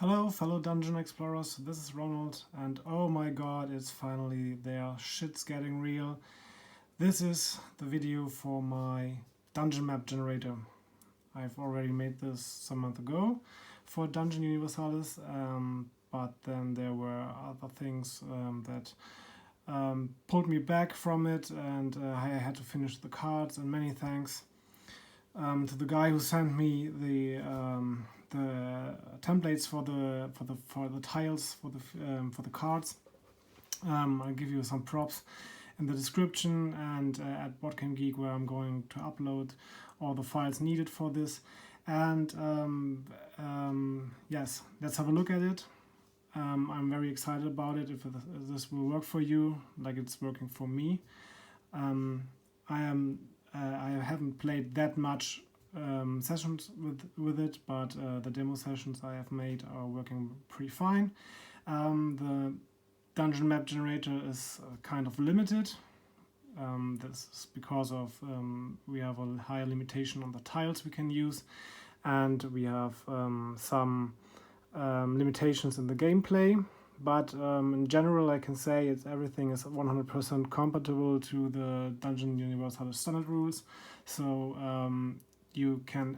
Hello, fellow dungeon explorers, this is Ronald, and oh my god, it's finally there, shit's getting real. This is the video for my dungeon map generator. I've already made this some month ago for Dungeon Universalis, but then there were other things that pulled me back from it, and I had to finish the cards, and many thanks to the guy who sent me the templates for the tiles for the cards. I'll give you some props in the description and at Boardgame Geek, where I'm going to upload all the files needed for this. And yes, let's have a look at it. I'm very excited about it. If this will work for you, like it's working for me. I haven't played that much sessions with it, but the demo sessions I have made are working pretty fine. The dungeon map generator is kind of limited. This is because of we have a higher limitation on the tiles we can use, and we have some limitations in the gameplay. But in general, I can say everything is 100% compatible to the Dungeon Universalis standard rules. So you can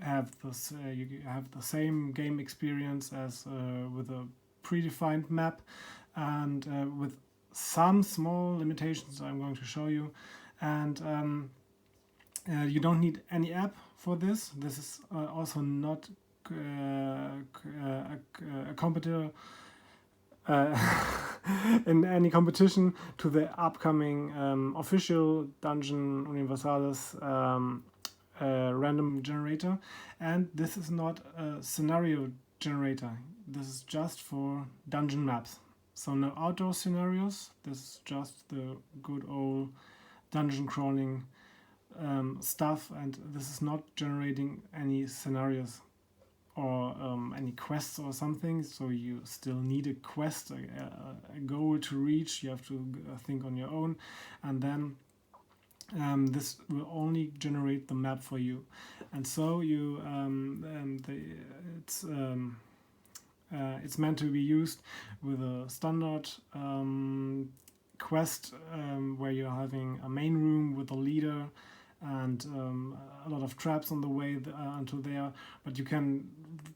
have this, you have the same game experience as with a predefined map, and with some small limitations I'm going to show you. And you don't need any app for this. This is also not a competitor in any competition to the upcoming official Dungeon Universalis random generator. And this is not a scenario generator. This is just for dungeon maps. So no outdoor scenarios. This is just the good old dungeon crawling stuff, and this is not generating any scenarios or any quests or something. So you still need a quest, a goal to reach. You have to think on your own, and then this will only generate the map for you. And so you it's meant to be used with a standard quest where you're having a main room with a leader and a lot of traps on the way until there, but you can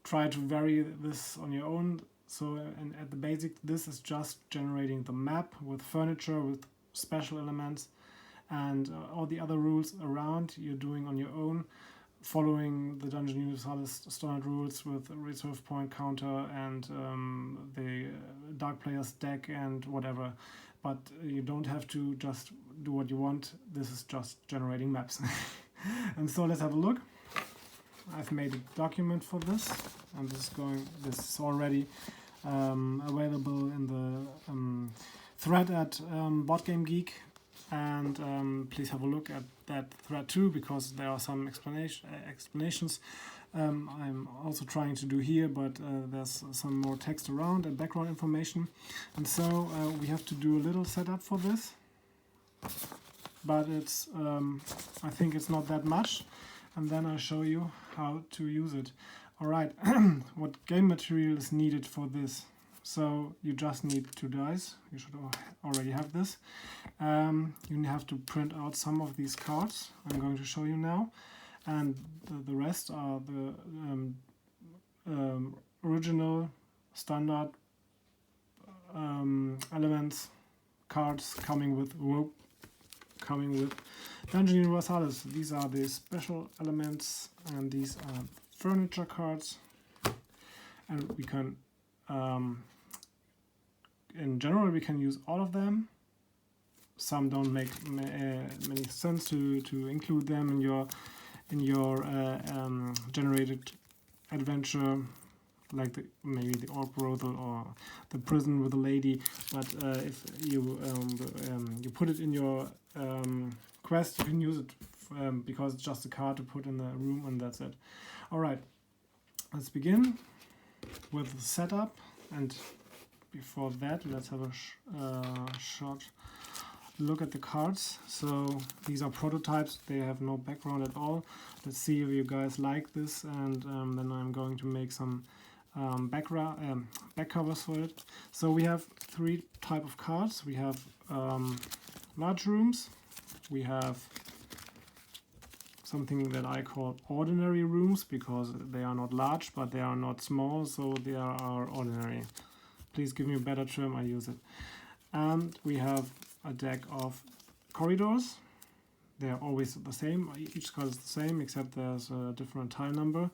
try to vary this on your own. So and at the basic, this is just generating the map with furniture, with special elements, and all the other rules around you're doing on your own, following the Dungeon Universalis standard rules with reserve point counter and the Dark Player's deck and whatever. But you don't have to just do what you want. This is just generating maps. And so let's have a look. I've made a document for this, and this is already available in the thread at Boardgame Geek. And please have a look at that thread too, because there are some explanations I'm also trying to do here, but there's some more text around and background information. And so we have to do a little setup for this, but it's I think it's not that much, and then I'll show you how to use it. Alright, what game material is needed for this? So you just need 2 dice. You should already have this. You have to print out some of these cards I'm going to show you now, and the rest are the original standard elements, cards coming with Dungeon Universalis. These are the special elements, and these are furniture cards, and we can in general we can use all of them. Some don't make many sense to include them in your generated adventure, like maybe the orc brothel or the prison with a lady. But if you you put it in your quest, you can use it because it's just a card to put in the room, and that's it. All right, let's begin with the setup. And before that, let's have a short look at the cards. So these are prototypes, they have no background at all. Let's see if you guys like this, and then I'm going to make some back covers for it. So we have three type of cards. We have large rooms. We have something that I call ordinary rooms because they are not large, but they are not small, so they are ordinary. Please give me a better term, I use it. And we have a deck of corridors. They are always the same. Each card is the same, except there's a different tile number.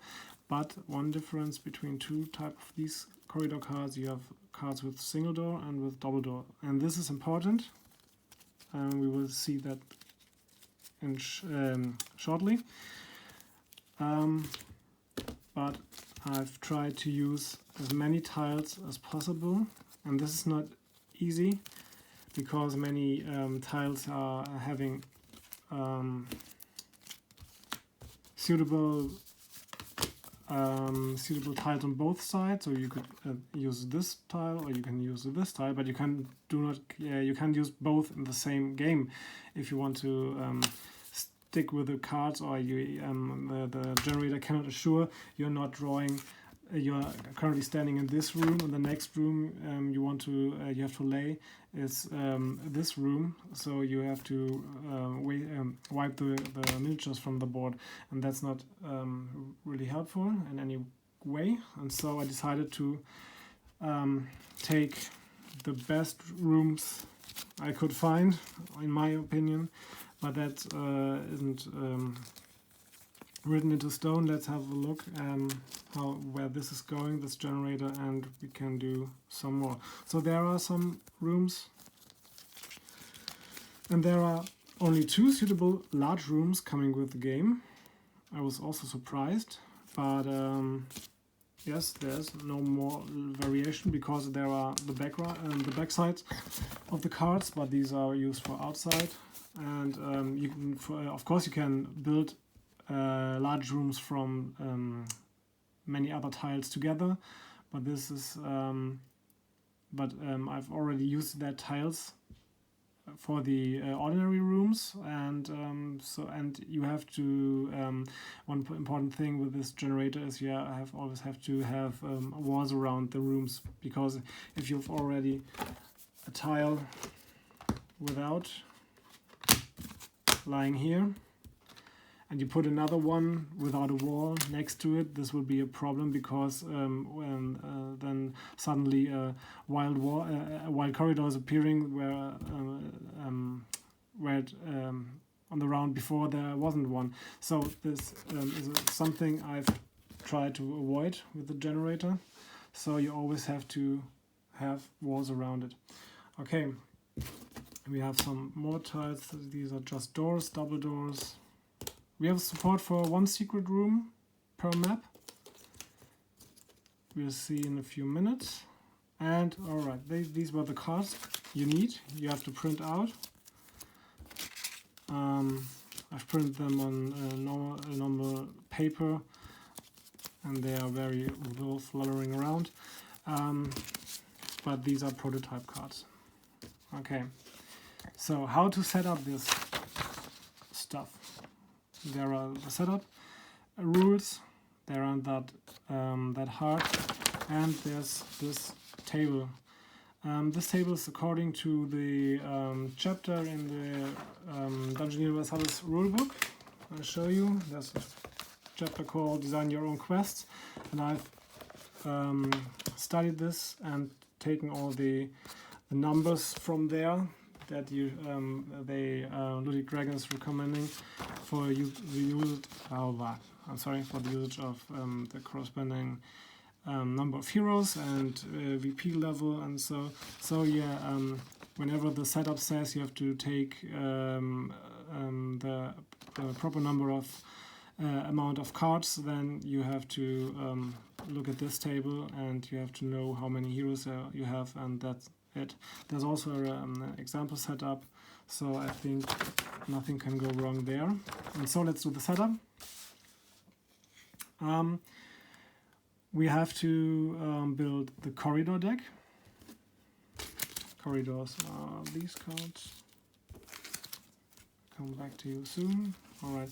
But one difference between two type of these corridor cards, you have cards with single door and with double door. And this is important. And we will see that in shortly. But I've tried to use as many tiles as possible. And this is not easy because many tiles are having suitable tiles on both sides, so you could use this tile or you can use this tile, but you can you can't use both in the same game if you want to stick with the cards, or you the generator cannot assure you're not drawing. You're currently standing in this room, and the next room you have to lay is this room, so you have to wipe the miniatures from the board, and that's not really helpful in any way. And so I decided to take the best rooms I could find, in my opinion, but that isn't written into stone. Let's have a look where this is going, this generator, and we can do some more. So there are some rooms, and there are only two suitable large rooms coming with the game. I was also surprised, but yes, there's no more variation because there are the back sides of the cards, but these are used for outside. And you can, of course, you can build large rooms from many other tiles together, but this is I've already used that tiles for the ordinary rooms, and you have to one important thing with this generator is always have to have walls around the rooms, because if you've already a tile without lying here and you put another one without a wall next to it, this will be a problem, because then suddenly a wild corridor is appearing where on the round before there wasn't one. So this is something I've tried to avoid with the generator. So you always have to have walls around it. Okay, we have some more tiles. These are just doors, double doors. We have support for one secret room per map. We'll see in a few minutes. And alright, these were the cards you need. You have to print out. I've printed them on normal paper, and they are very well fluttering around. But these are prototype cards. Okay, so how to set up this stuff? There are the setup rules. They aren't that hard, and there's this table. This table is according to the chapter in the Dungeon Universalis rulebook. I'll show you. There's a chapter called Design Your Own Quests, and I've studied this and taken all the numbers from there that Ludwig Dragon is recommending for the usage. For the usage of the corresponding number of heroes and VP level, and so whenever the setup says you have to take the proper number of amount of cards, then you have to look at this table and you have to know how many heroes you have, and that's it. There's also an example setup, so I think nothing can go wrong there. And so let's do the setup. We have to build the corridor deck. Corridors are these cards. Come back to you soon. Alright,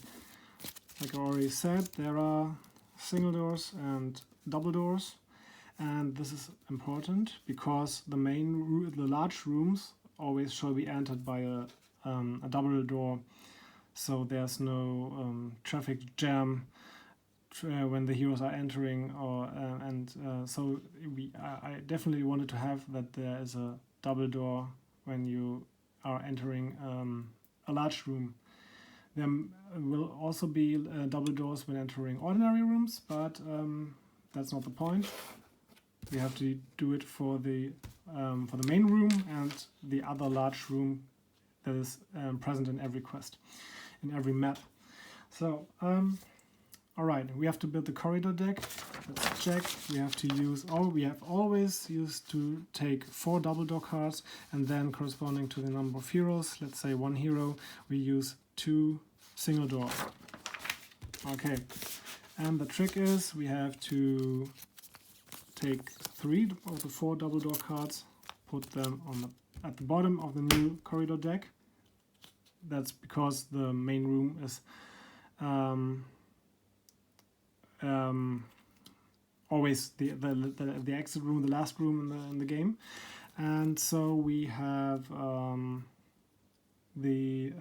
like I already said, there are single doors and double doors. and this is important because the large rooms always shall be entered by a double door, so there's no traffic jam when the heroes are entering, so I definitely wanted to have that there is a double door when you are entering a large room. There will also be double doors when entering ordinary rooms, but that's not the point. We have to do it for the main room and the other large room that is present in every quest, in every map. So, alright, we have to build the corridor deck. Let's check. We have to use, we have always used to take 4 double door cards, and then corresponding to the number of heroes, let's say 1 hero, we use 2 single door. Okay, and the trick is we have to take 3 of the 4 double door cards, put them at the bottom of the new corridor deck. That's because the main room is always the exit room, the last room in the game. And so we have we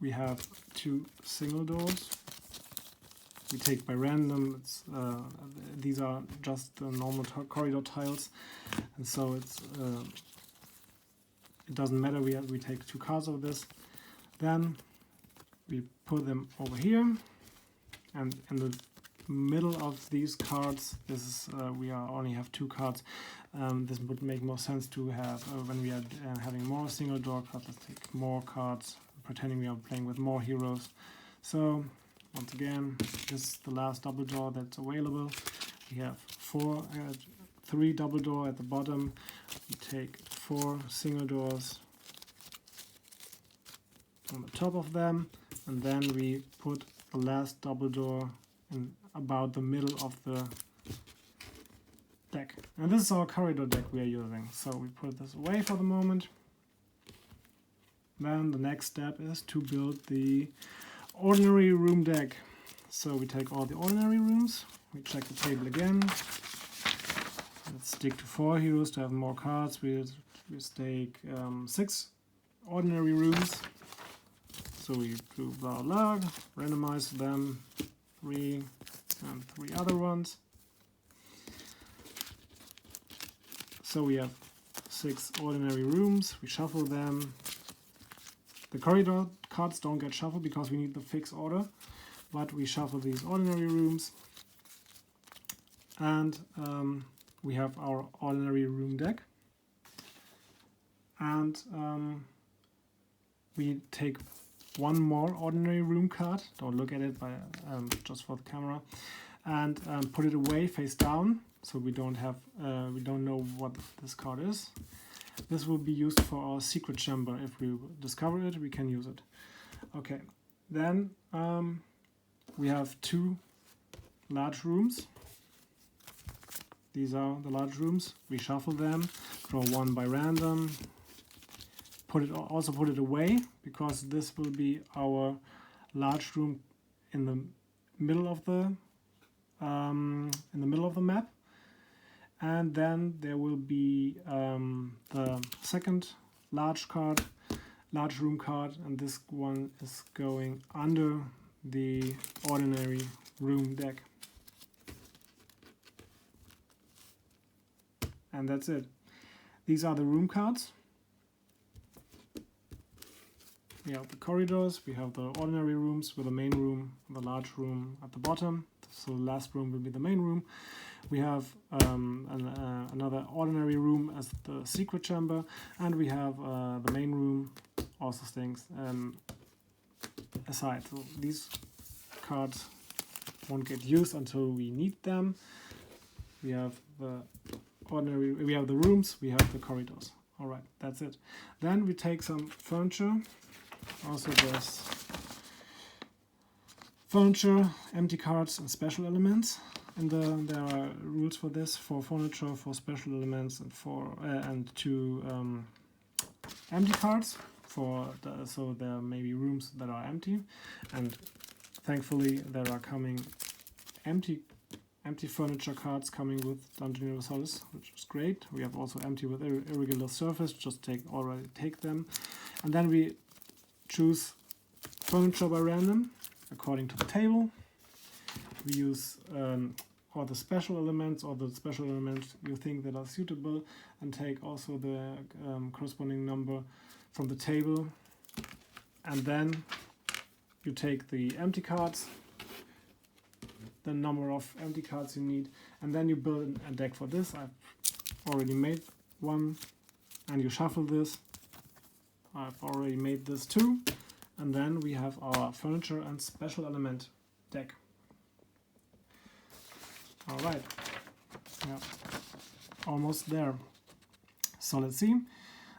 have 2 single doors. We take by random. These are just the normal corridor tiles, and so it doesn't matter. We take 2 cards of this. Then we put them over here, and in the middle of these cards, this is we only have 2 cards. This would make more sense to have when we are having more single door cards. Let's take more cards, pretending we are playing with more heroes. So once again, this is the last double door that's available. We have 3 double door at the bottom. We take 4 single doors on the top of them, and then we put the last double door in about the middle of the deck. And this is our corridor deck we are using. So we put this away for the moment. Then the next step is to build the ordinary room deck. So we take all the ordinary rooms, we check the table again. Let's stick to 4 heroes to have more cards. We take 6 ordinary rooms. So we do blah blah, randomize them, 3 and 3 other ones. So we have 6 ordinary rooms, we shuffle them. The corridor cards don't get shuffled because we need the fixed order, but we shuffle these ordinary rooms, and we have our ordinary room deck. And we take 1 more ordinary room card, don't look at it, just for the camera, and put it away face down, so we don't know what this card is. This will be used for our secret chamber. If we discover it, we can use it. Okay, then we have 2 large rooms. These are the large rooms. We shuffle them, draw 1 by random, also put it away, because this will be our large room in the middle of the map. And then there will be the second large room card, and this one is going under the ordinary room deck. And that's it. These are the room cards. We have the corridors, we have the ordinary rooms with the main room, the large room at the bottom. So the last room will be the main room. We have another ordinary room as the secret chamber, and we have the main room, also things aside. So these cards won't get used until we need them. We have the we have the rooms, we have the corridors. All right, that's it. Then we take some furniture. Also there's furniture, empty cards, and special elements. And there are rules for this, for furniture, for special elements, and 2 empty cards. So there may be rooms that are empty, and thankfully there are coming empty empty furniture cards coming with Dungeon Universalis, which is great. We have also empty with irregular surface, just already take them. And then we choose furniture by random, according to the table. We use all the special elements you think that are suitable, and take also the corresponding number from the table. And then you take the empty cards, the number of empty cards you need, and then you build a deck for this. I've already made one, and you shuffle this. I've already made this too, and then we have our furniture and special element deck. Alright, yeah, almost there. So let's see.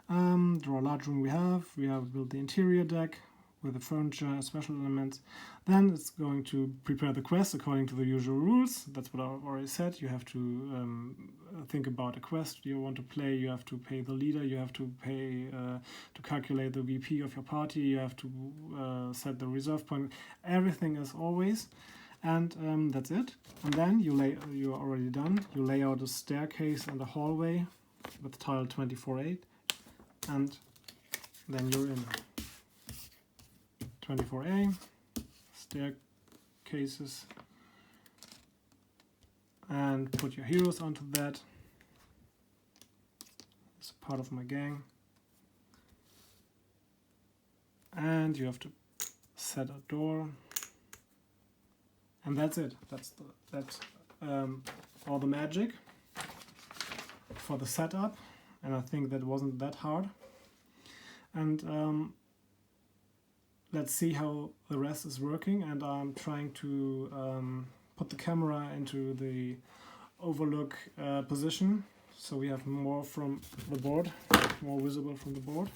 Draw a large room we have built the interior deck with the furniture and special elements. Then it's going to prepare the quest according to the usual rules. That's what I've already said. You have to think about a quest you want to play. You have to pay the leader. You have to pay to calculate the VP of your party. You have to set the reserve point. Everything as always. And that's it. And then you're already done. You lay out a staircase and a hallway with tile 24/8, and then you're in. 24A, staircases, and put your heroes onto that. It's part of my gang. And you have to set a door. And that's it. That's all the magic for the setup. And I think that wasn't that hard. And let's see how the rest is working. And I'm trying to put the camera into the overlook position, so we have more from the board, more visible from the board.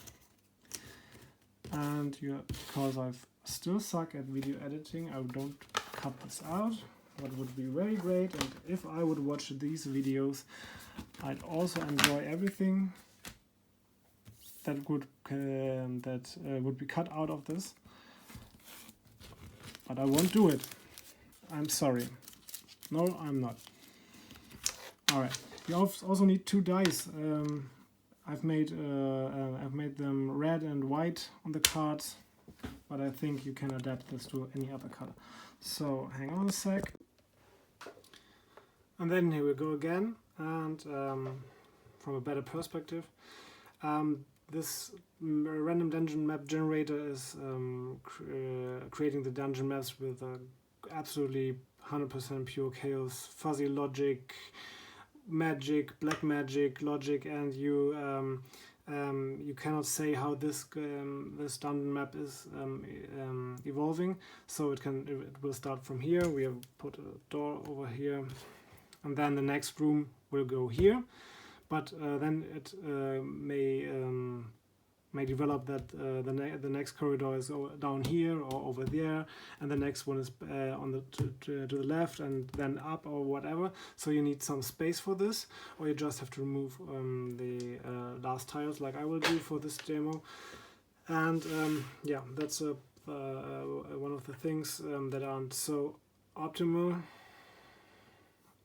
And because I still suck at video editing, I don't cut this out. What would be very great, and if I would watch these videos, I'd also enjoy everything that would be cut out of this. But I won't do it. I'm sorry. No, I'm not. Alright. You also need 2 dice. I've made them red and white on the cards, but I think you can adapt this to any other color. So hang on a sec. And then here we go again. And from a better perspective, this random dungeon map generator is creating the dungeon maps with absolutely 100% pure chaos, fuzzy logic, magic, black magic, logic, and you cannot say how this dungeon map is evolving. So it will start from here. We have put a door over here, and then the next room will go here. But then it may develop that the next corridor is down here or over there, and the next one is to the left, and then up or whatever. So you need some space for this, or you just have to remove the last tiles, like I will do for this demo. And yeah, that's one of the things that aren't so optimal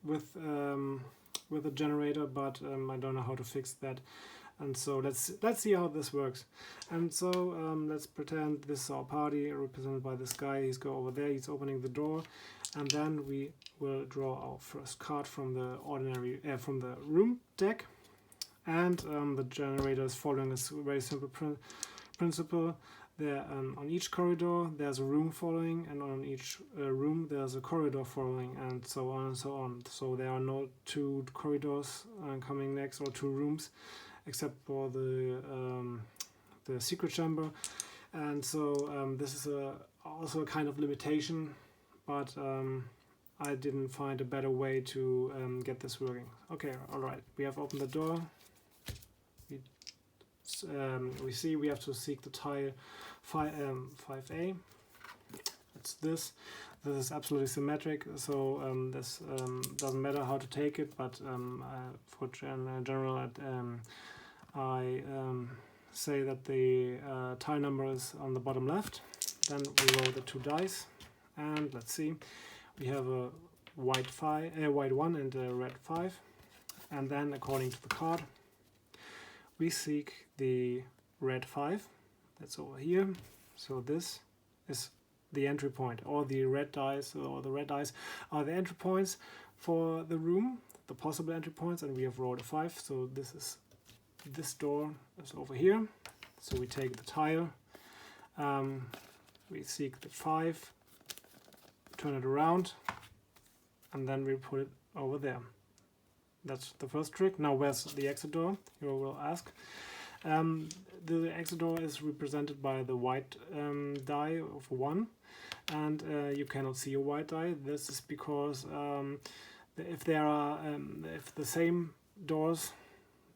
with the generator, but I don't know how to fix that. And so let's see how this works. And so let's pretend this is our party represented by this guy. He's go over there, he's opening the door, and then we will draw our first card from the from the room deck. And the generator is following a very simple principle. There on each corridor there's a room following, and on each room there's a corridor following, and so on and so on. So there are no 2 corridors coming next, or 2 rooms, except for the secret chamber. And so this is also a kind of limitation, but I didn't find a better way to get this working. Okay, alright, we have opened the door. We see we have to seek the tile 5A. It's this. This is absolutely symmetric, so this doesn't matter how to take it, but for general I say that the tile number is on the bottom left. Then we roll the 2 dice, and let's see. We have a white 1 and a red 5. And then according to the card, we seek the red 5. That's over here. So this is the entry point, or the red dice are the entry points for the room, the possible entry points, and we have rolled a 5. So this door is over here. So we take the tile, we seek the 5, turn it around, and then we put it over there. That's the first trick. Now where's the exit door, you will ask. The exit door is represented by the white die of 1, and you cannot see a white die. This is because if the same doors,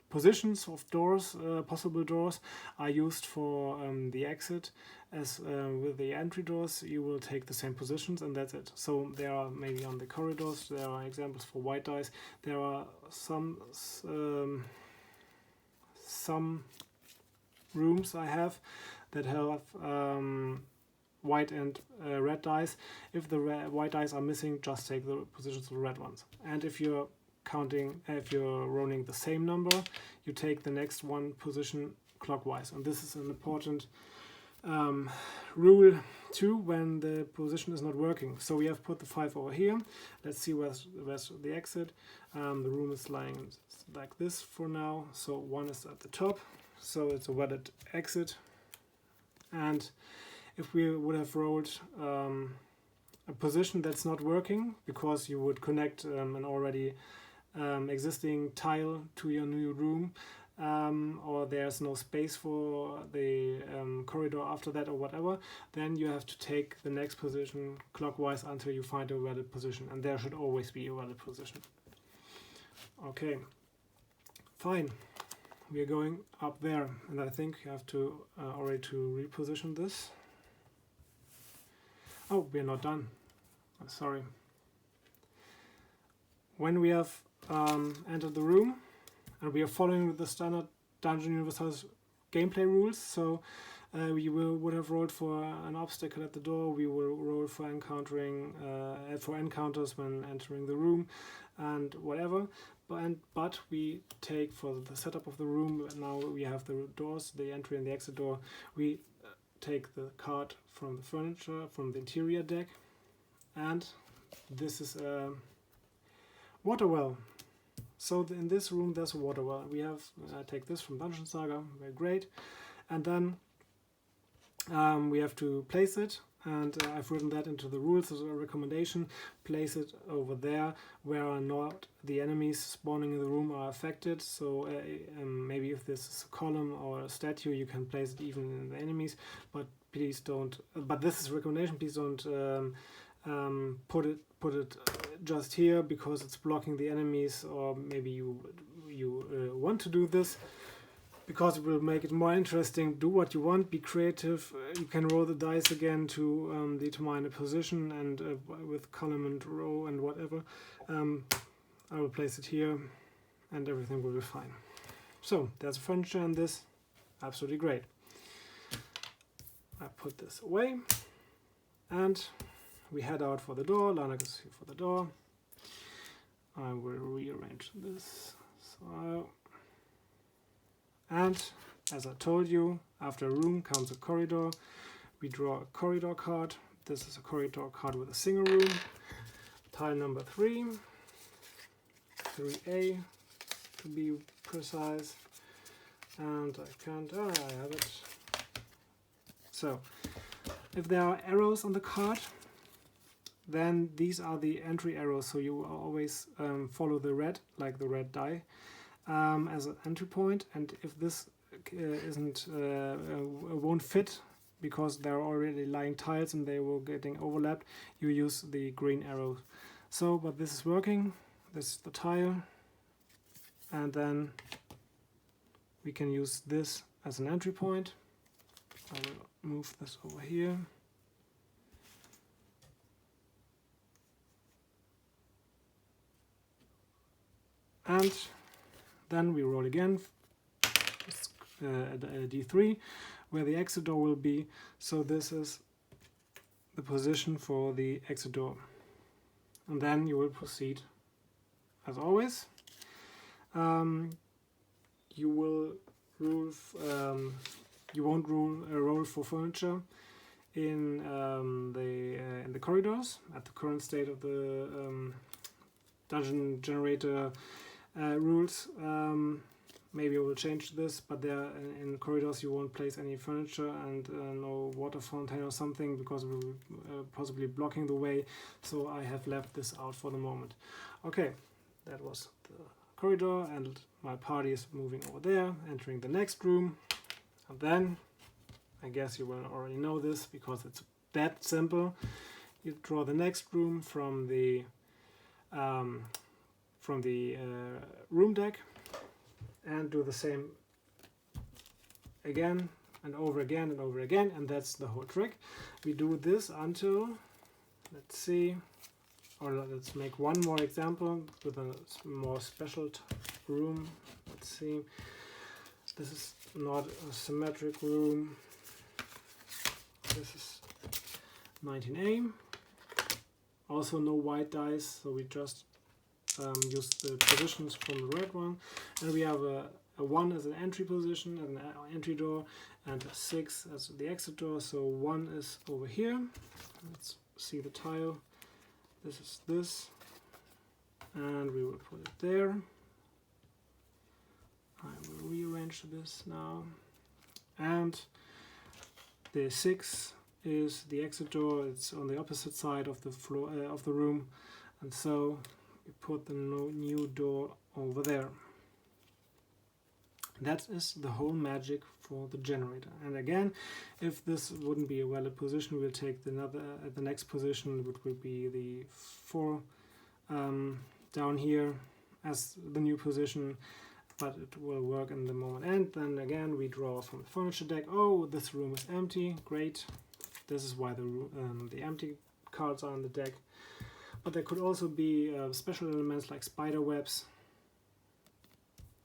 positions of doors, possible doors, are used for the exit, as with the entry doors, you will take the same positions, and that's it. So there are maybe on the corridors, there are examples for white dice. There are some rooms I have that have white and red dice. If the white dice are missing, just take the positions of the red ones. And if you're rolling the same number, you take the next one position clockwise. And this is an important rule too when the position is not working. So we have put the 5 over here. Let's see where's the exit. The room is lying like this for now. So 1 is at the top. So it's a valid exit. And if we would have rolled a position that's not working, because you would connect an already existing tile to your new room, or there's no space for the corridor after that or whatever, then you have to take the next position clockwise until you find a valid position, and there should always be a valid position. Okay, fine. We are going up there, and I think you have to already to reposition this. Oh, we are not done. I'm sorry. When we have entered the room, and we are following with the standard Dungeon Universalis gameplay rules, so we would have rolled for an obstacle at the door. We will roll for encounters when entering the room, and whatever. But we take for the setup of the room. Now we have the doors, the entry and the exit door. We take the card from the furniture, from the interior deck, and this is a water well. So in this room there's a water well. We have take this from Dungeon Saga, very great, and then we have to place it, and I've written that into the rules as a recommendation. Place it over there where not the enemies spawning in the room are affected. So maybe if this is a column or a statue, you can place it even in the enemies, but please don't, but this is a recommendation, please don't put it just here because it's blocking the enemies, or maybe you want to do this because it will make it more interesting. Do what you want, be creative. You can roll the dice again to determine a position, and with column and row and whatever. I will place it here and everything will be fine. So there's furniture in this, absolutely great. I put this away and we head out for the door. Lana goes here for the door. I will rearrange this. So, and as I told you, after a room comes a corridor. We draw a corridor card. This is a corridor card with a single room. Tile number 3, 3A to be precise. And I have it. So, if there are arrows on the card, then these are the entry arrows. So you always follow the red, like the red die, as an entry point. And if this won't fit because there are already lying tiles and they will getting overlapped, you use the green arrow. So, but this is working. This is the tile, and then we can use this as an entry point. I will move this over here. And then we roll again a D3 where the exit door will be. So this is the position for the exit door. and then you will proceed as always. You will rule. You won't roll for furniture in the corridors at the current state of the dungeon generator rules. Maybe I will change this, but there in corridors you won't place any furniture and no water fountain or something, because we're possibly blocking the way. So I have left this out for the moment. Okay, that was the corridor, and my party is moving over there, entering the next room. And then, I guess you will already know this because it's that simple. You draw the next room from the room deck, and do the same again and over again and over again, and that's the whole trick. We do this until, let's see, or let's make one more example with a more special room. Let's see, this is not a symmetric room. This is 19A. Also no white dice, so we just use the positions from the red one, and we have a 1 as an entry position, as an entry door, and a 6 as the exit door. So 1 is over here. Let's see the tile. This is this, and we will put it there. I will rearrange this now, and the 6 is the exit door. It's on the opposite side of the floor of the room, and so we put the new door over there. That is the whole magic for the generator. And again, if this wouldn't be a valid position, we'll take the next position, which will be the 4 down here as the new position, but it will work in the moment. And then again, we draw from the furniture deck. Oh, this room is empty. Great. This is why the empty cards are on the deck. But there could also be special elements like spider webs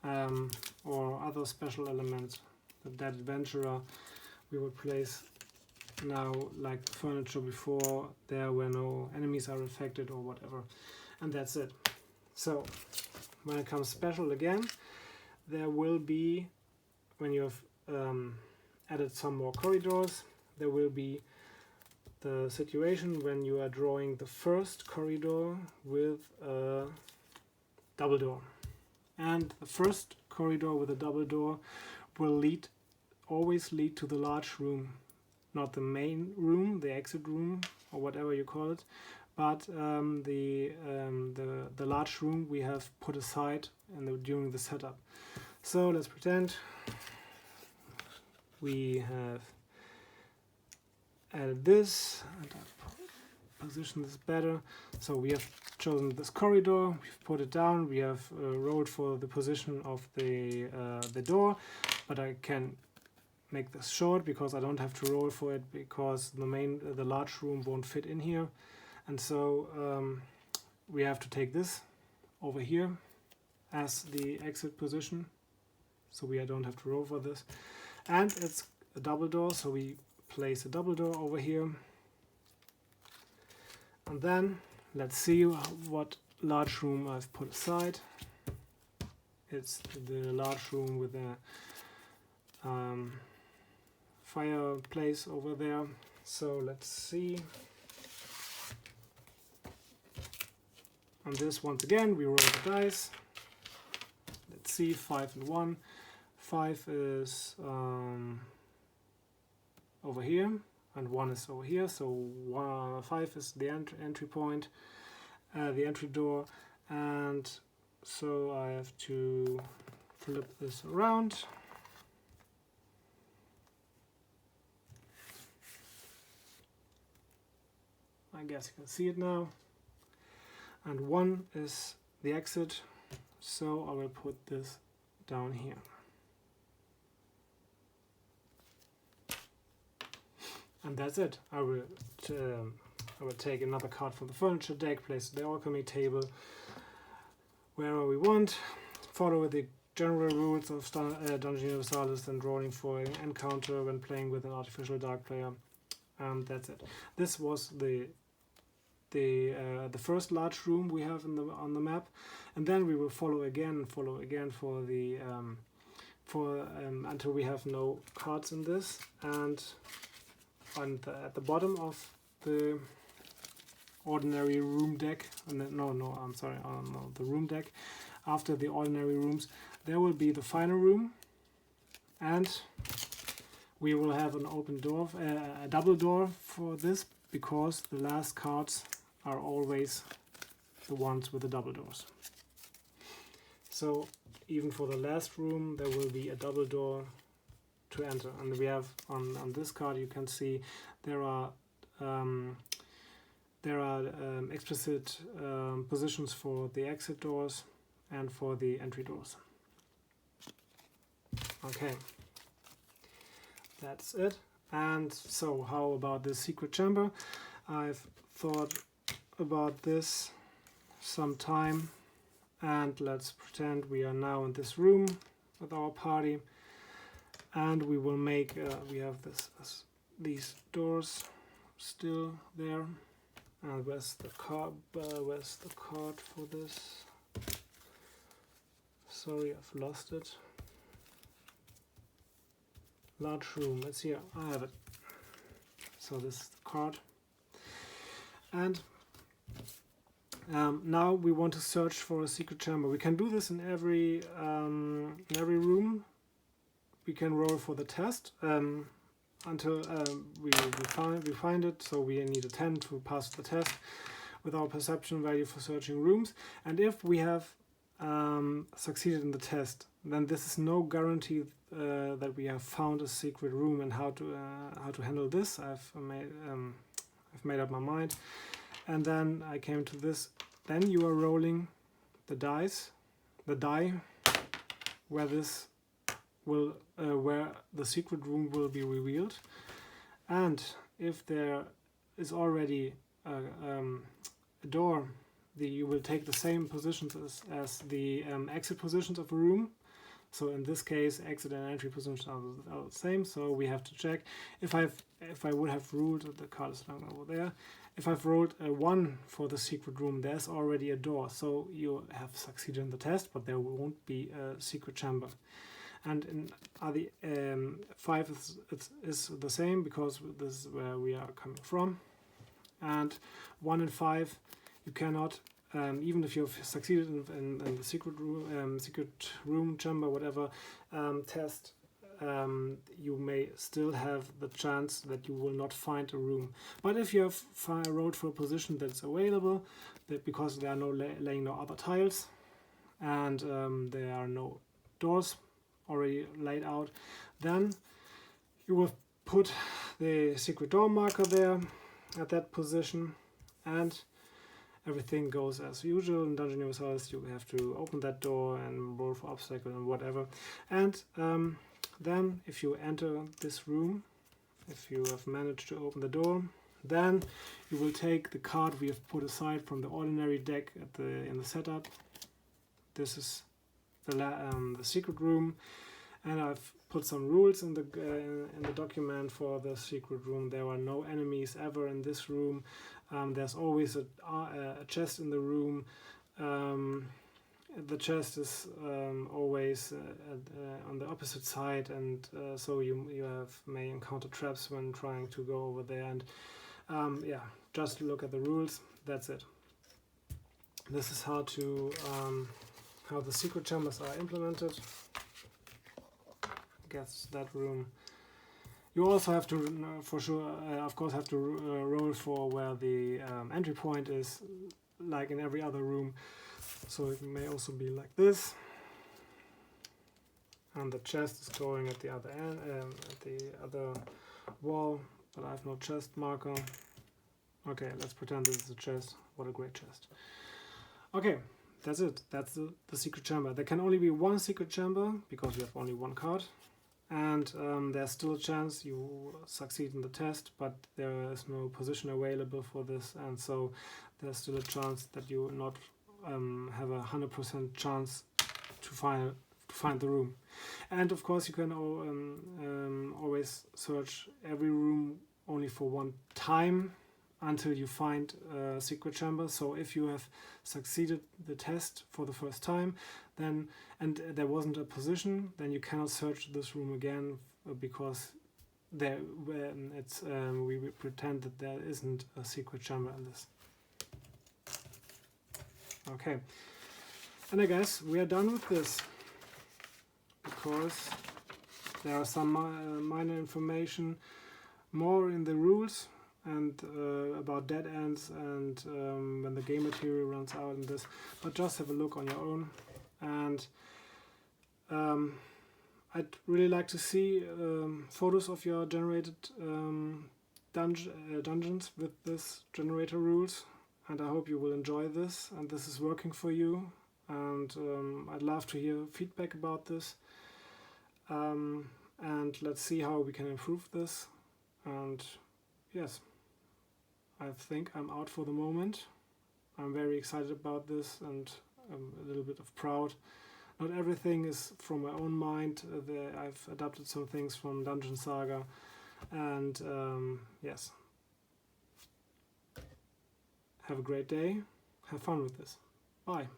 or other special elements. The dead adventurer we will place now like the furniture before there, where no enemies are affected or whatever. And that's it. So when it comes special again, there will be, when you have added some more corridors, there will be the situation when you are drawing the first corridor with a double door. And the first corridor with a double door will always lead to the large room. Not the main room, the exit room, or whatever you call it, but the large room we have put aside during the setup. So let's pretend we have added this, and I've positioned this better. So we have chosen this corridor, we've put it down, we have rolled for the position of the door, but I can make this short because I don't have to roll for it, because the large room won't fit in here. And so we have to take this over here as the exit position, so we don't have to roll for this. And it's a double door, so we place a double door over here. And then let's see what large room I've put aside. It's the large room with a fireplace over there. So let's see. On this, once again, we roll the dice. Let's see, 5 and 1. 5 is over here, and 1 is over here. So 5 is the entry point, the entry door, and so I have to flip this around. I guess you can see it now. And 1 is the exit, so I will put this down here. And that's it. I will take another card from the furniture deck, place the alchemy table wherever we want, follow the general rules of Dungeon Universalis, and rolling for an encounter when playing with an artificial dark player. And that's it. This was the the first large room we have on the map, and then we will follow again for the until we have no cards in this. And at the bottom of the ordinary room deck, the room deck, after the ordinary rooms, there will be the final room, and we will have an open door, a double door for this, because the last cards are always the ones with the double doors. So even for the last room there will be a double door to enter. And we have on this card, you can see there are explicit positions for the exit doors and for the entry doors. Okay, that's it. And so how about the secret chamber? I've thought about this some time, and let's pretend we are now in this room with our party, and we will make we have these doors still there. And where's the card for this? Sorry, I've lost it. Large room, it's here, I have it. So this is the card. And now we want to search for a secret chamber. We can do this in every room. We can roll for the test until we find it. So we need a 10 to pass the test with our perception value for searching rooms. And if we have succeeded in the test, then this is no guarantee that we have found a secret room. And how to handle this, I've made up my mind. And then I came to this. Then you are rolling the die where this will where the secret room will be revealed. And if there is already a door, you will take the same positions as the exit positions of a room. So in this case, exit and entry positions are the same. So we have to check. If I would have ruled, the card is down over there. If I've rolled a 1 for the secret room, there's already a door. So you have succeeded in the test, but there won't be a secret chamber. And in the 5 is the same, because this is where we are coming from. And 1 and 5, you cannot. Even if you've succeeded in the secret room chamber, whatever test, you may still have the chance that you will not find a room. But if you have rolled for a position that's available, because there are laying no other tiles, and there are no doors already laid out, then you will put the secret door marker there at that position, and everything goes as usual. In Dungeon Universalis, you have to open that door and roll for obstacle and whatever. And then if you enter this room, if you have managed to open the door, then you will take the card we have put aside from the ordinary deck in the setup. This is the secret room, and I've put some rules in the document for the secret room. There are no enemies ever in this room. There's always a chest in the room. The chest is always on the opposite side, and so you may encounter traps when trying to go over there. And yeah, just look at the rules. That's it. This is how the secret chambers are implemented. Gets that room. You also have to, for sure, of course, have to roll for where the entry point is, like in every other room. So it may also be like this, and the chest is going at the other end, at the other wall. But I have no chest marker. Okay, let's pretend this is a chest. What a great chest. Okay, that's it. That's the secret chamber. There can only be one secret chamber because we have only one card. And there's still a chance you succeed in the test, but there is no position available for this, and so there's still a chance that you not have a 100% chance to find the room. And of course, you can always search every room only for one time, until you find a secret chamber. So if you have succeeded the test for the first time, then and there wasn't a position, then you cannot search this room again, because there we pretend that there isn't a secret chamber in this. Okay, and I guess we are done with this, because there are some minor information more in the rules and about dead ends and when the game material runs out and this, but just have a look on your own. And I'd really like to see photos of your generated dungeons with this generator rules, and I hope you will enjoy this and this is working for you, and I'd love to hear feedback about this, and let's see how we can improve this. And yes, I think I'm out for the moment. I'm very excited about this and I'm a little bit of proud. Not everything is from my own mind. I've adapted some things from Dungeon Saga, and yes. Have a great day. Have fun with this. Bye.